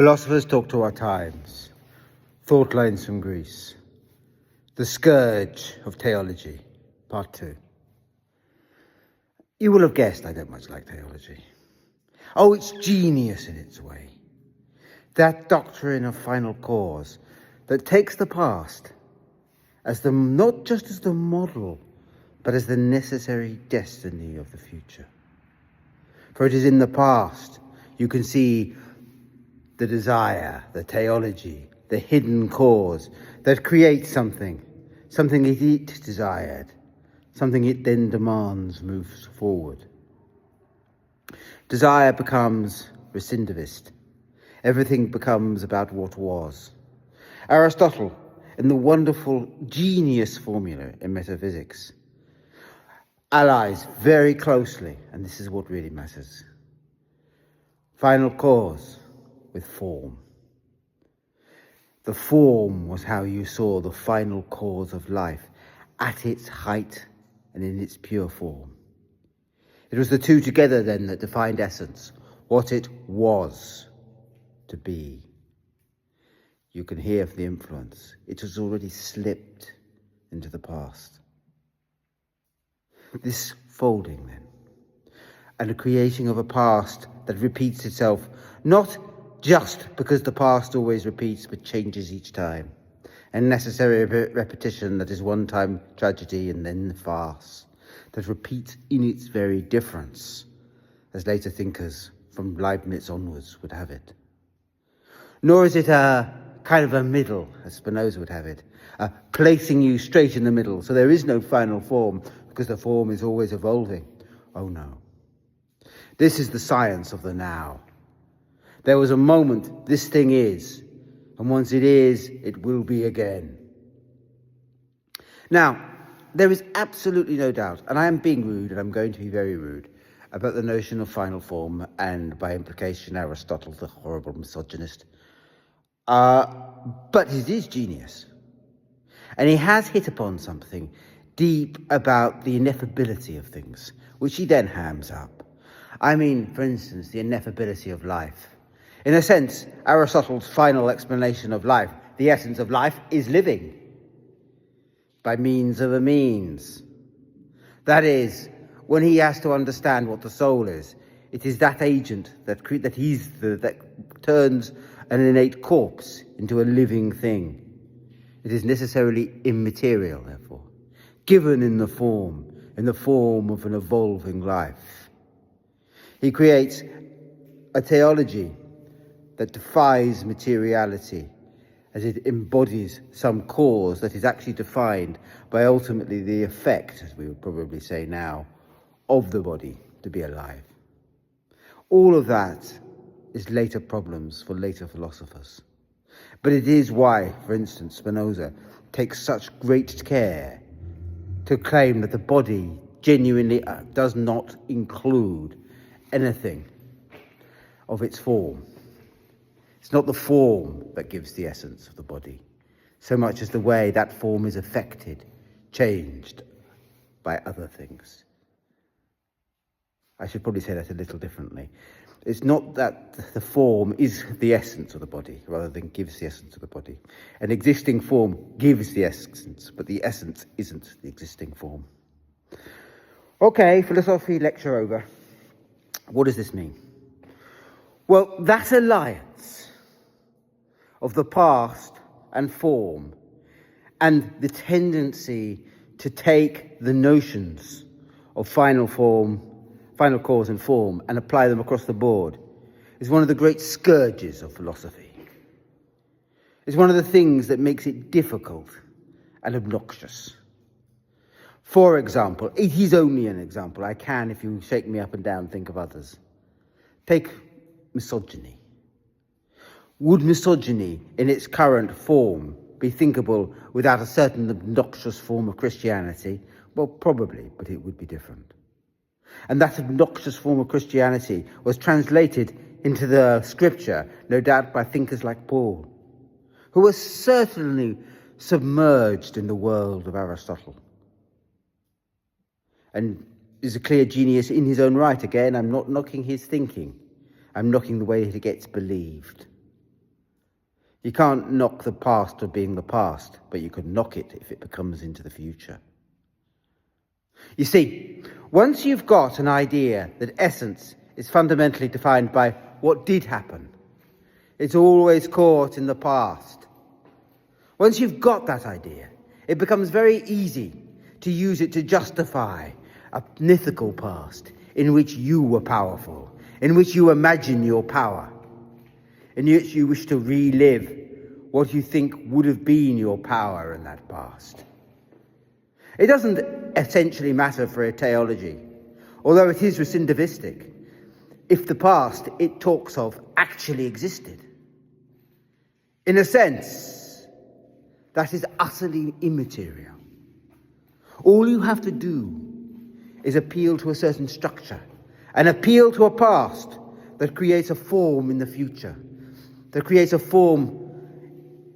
Philosophers talk to our times. Thought lines from Greece. The scourge of teleology, part 2. You will have guessed I don't much like teleology. Oh, it's genius in its way. That doctrine of final cause that takes the past as not just as the model, but as the necessary destiny of the future. For it is in the past you can see the desire, the teleology, the hidden cause that creates something it desired, something it then demands moves forward. Desire becomes recidivist. Everything becomes about what was. Aristotle, in the wonderful genius formula in metaphysics, allies very closely, and this is what really matters, final cause with form. The form was how you saw the final cause of life at its height and in its pure form. It was the two together then that defined essence, what it was to be. You can hear the influence. It has already slipped into the past. This folding then, and the creating of a past that repeats itself, not just because the past always repeats but changes each time, a necessary repetition that is one time tragedy and then farce, that repeats in its very difference, as later thinkers from Leibniz onwards would have it. Nor is it a kind of a middle, as Spinoza would have it, placing you straight in the middle, so there is no final form, because the form is always evolving. Oh no. This is the science of the now. There was a moment, this thing is, and once it is, it will be again. Now, there is absolutely no doubt, and I am being rude, and I'm going to be very rude, about the notion of final form, and by implication Aristotle, the horrible misogynist. But it is genius. And he has hit upon something deep about the ineffability of things, which he then hams up. I mean, for instance, the ineffability of life. In a sense, Aristotle's final explanation of life, the essence of life, is living by means of a means. That is, when he has to understand what the soul is, it is that agent that turns an innate corpse into a living thing. It is necessarily immaterial, therefore, given in the form of an evolving life. He creates a teleology that defies materiality, as it embodies some cause that is actually defined by ultimately the effect, as we would probably say now, of the body to be alive. All of that is later problems for later philosophers. But it is why, for instance, Spinoza takes such great care to claim that the body genuinely does not include anything of its form. It's not the form that gives the essence of the body, so much as the way that form is affected, changed by other things. I should probably say that a little differently. It's not that the form is the essence of the body, rather than gives the essence of the body. An existing form gives the essence, but the essence isn't the existing form. Okay, philosophy lecture over. What does this mean? Well, that alliance of the past and form, and the tendency to take the notions of final cause and form, and apply them across the board, is one of the great scourges of philosophy. It's one of the things that makes it difficult and obnoxious. For example, it is only an example. I can, if you shake me up and down, think of others. Take misogyny. Would misogyny, in its current form, be thinkable without a certain obnoxious form of Christianity? Well, probably, but it would be different. And that obnoxious form of Christianity was translated into the scripture, no doubt by thinkers like Paul, who was certainly submerged in the world of Aristotle, and is a clear genius in his own right. Again, I'm not knocking his thinking. I'm knocking the way that it gets believed. You can't knock the past of being the past, but you could knock it if it becomes into the future. You see, once you've got an idea that essence is fundamentally defined by what did happen, it's always caught in the past. Once you've got that idea, it becomes very easy to use it to justify a mythical past in which you were powerful, in which you imagine your power, in which you wish to relive what you think would have been your power in that past. It doesn't essentially matter for a teleology, although it is recidivistic, if the past it talks of actually existed. In a sense, that is utterly immaterial. All you have to do is appeal to a certain structure, and appeal to a past that creates a form in the future, that creates a form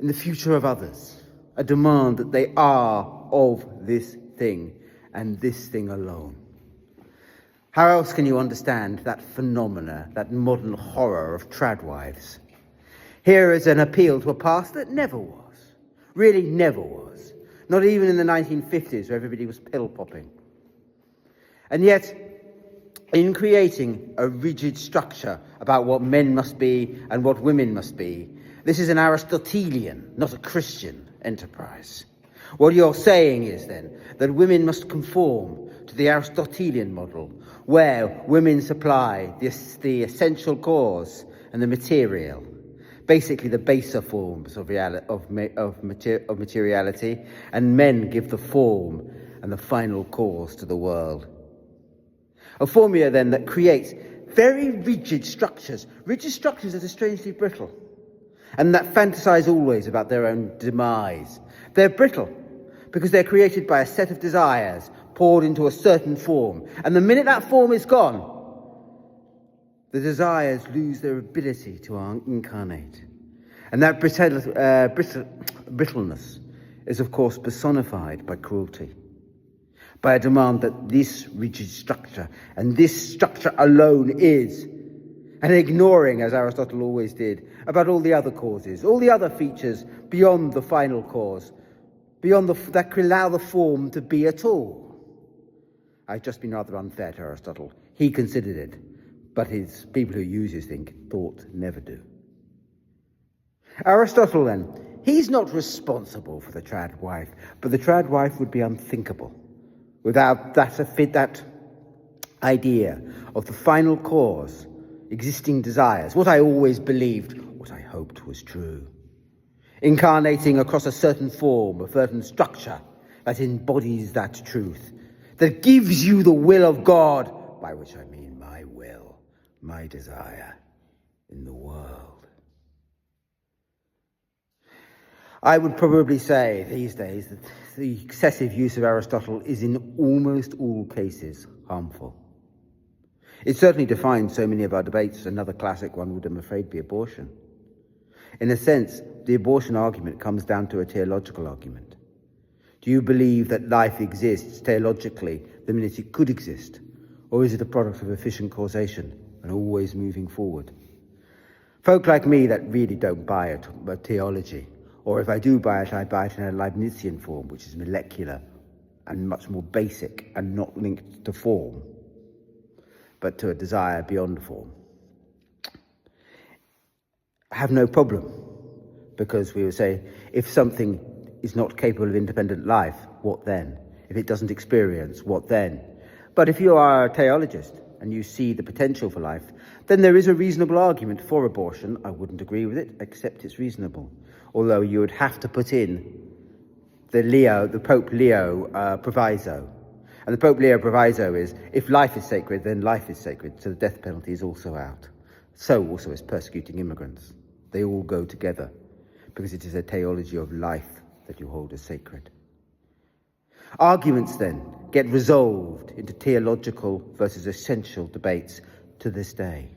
in the future of others, a demand that they are of this thing, and this thing alone. How else can you understand that phenomena, that modern horror of tradwives? Here is an appeal to a past that never was, really never was, not even in the 1950s where everybody was pill popping. And yet, in creating a rigid structure about what men must be and what women must be, this is an Aristotelian, not a Christian enterprise. What you're saying is then that women must conform to the Aristotelian model, where women supply the essential cause and the material, basically the baser forms of materiality, and men give the form and the final cause to the world. A formula then that creates very rigid structures that are strangely brittle, and that fantasize always about their own demise. They're brittle because they're created by a set of desires poured into a certain form, and the minute that form is gone, the desires lose their ability to incarnate. And that brittleness is, of course, personified by cruelty, by a demand that this rigid structure, and this structure alone is, and ignoring, as Aristotle always did, about all the other causes, all the other features beyond the final cause, beyond that could allow the form to be at all. I've just been rather unfair to Aristotle. He considered it, but his people who use his thing thought never do. Aristotle, then, he's not responsible for the trad wife, but the trad wife would be unthinkable without that idea of the final cause, existing desires, what I always believed, what I hoped was true, incarnating across a certain form, a certain structure that embodies that truth, that gives you the will of God, by which I mean my will, my desire in the world. I would probably say these days that the excessive use of Aristotle is in almost all cases harmful. It certainly defines so many of our debates. Another classic one would, I'm afraid, be abortion. In a sense, the abortion argument comes down to a teleological argument. Do you believe that life exists teleologically the minute it could exist? Or is it a product of efficient causation and always moving forward? Folk like me that really don't buy a teleology, or if I do buy it, I buy it in a Leibnizian form, which is molecular and much more basic and not linked to form, but to a desire beyond form. I have no problem, because we would say, if something is not capable of independent life, what then? If it doesn't experience, what then? But if you are a teleologist and you see the potential for life, then there is a reasonable argument for abortion. I wouldn't agree with it, except it's reasonable. Although you would have to put in the Pope Leo proviso. And the Pope Leo proviso is, if life is sacred, then life is sacred, so the death penalty is also out. So also is persecuting immigrants. They all go together, because it is a teleology of life that you hold as sacred. Arguments then get resolved into teleological versus essential debates to this day.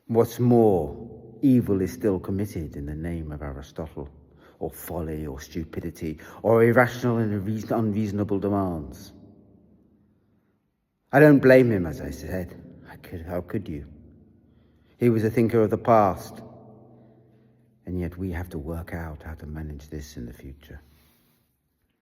What's more, evil is still committed in the name of Aristotle, or folly, or stupidity, or irrational and unreasonable demands. I don't blame him, as I said. How could you? He was a thinker of the past. yet we have to work out how to manage this in the future.